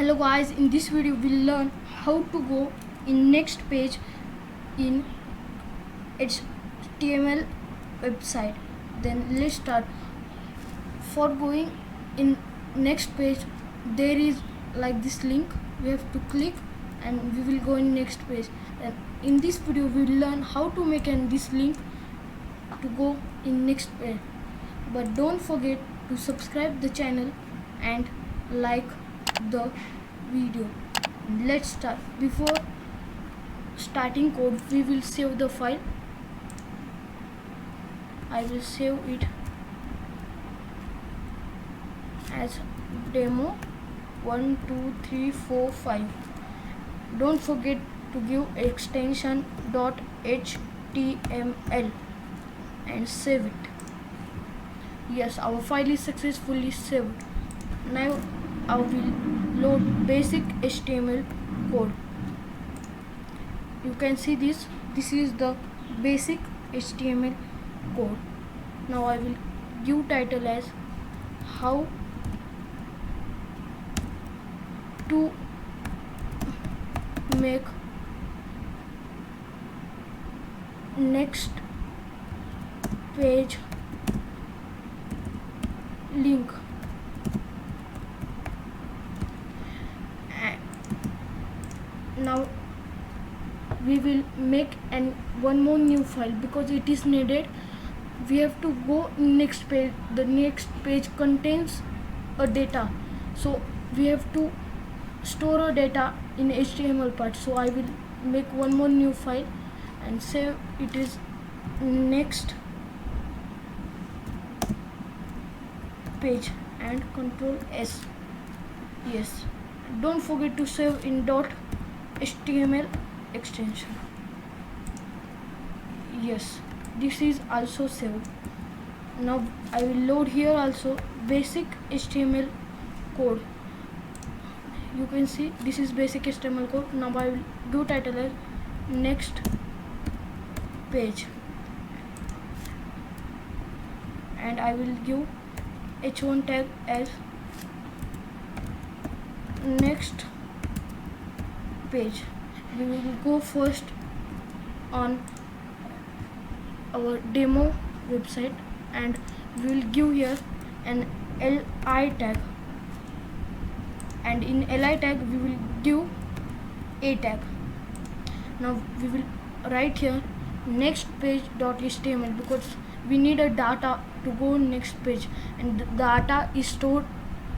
Hello guys, in this video we'll learn how to go in next page in HTML website. Then let's start. For going in next page, there is like this link we have to click and we will go in next page. And in this video we will learn how to make this link to go in next page. But don't forget to subscribe the channel and like the video. Let's start. Before starting code, we will save the file. I will save it as demo 1 2 3 4 5. Don't forget to give extension .html and save it. Yes, our file is successfully saved. Now I will load basic HTML code. You can see this is the basic HTML code. Now I will give title as how to make next page link. Now we will make one more new file because it is needed. We have to go next page. The next page contains a data, so we have to store a data in HTML part. So I will make one more new file and save it is next page and Control S. Yes, don't forget to save in .html extension. Yes, this is also saved. Now I will load here also basic HTML code. You can see this is basic HTML code. Now I will do title as next page and I will give h1 tag as next page. We will go first on our demo website and we will give here an li tag, and in li tag we will give a tag. Now we will write here next page.html because we need a data to go next page, and the data is stored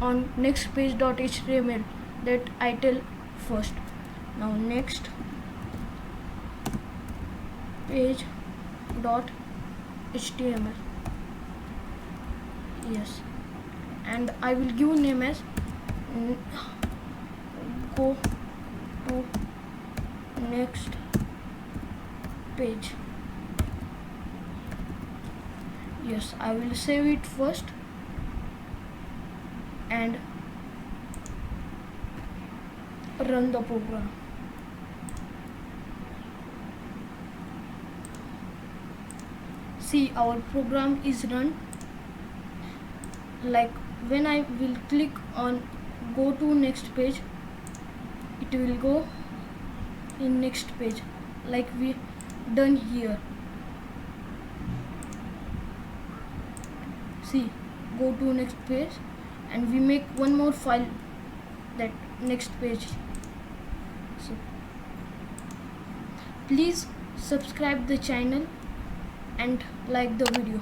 on next page.html that I tell first. Now next page.html. Yes, and I will give name as go to next page. Yes, I will save it first and run the program. See, our program is run. Like when I will click on go to next page, it will go in next page like we done here. See, go to next page and we make one more file that next page. So please subscribe the channel and like the video.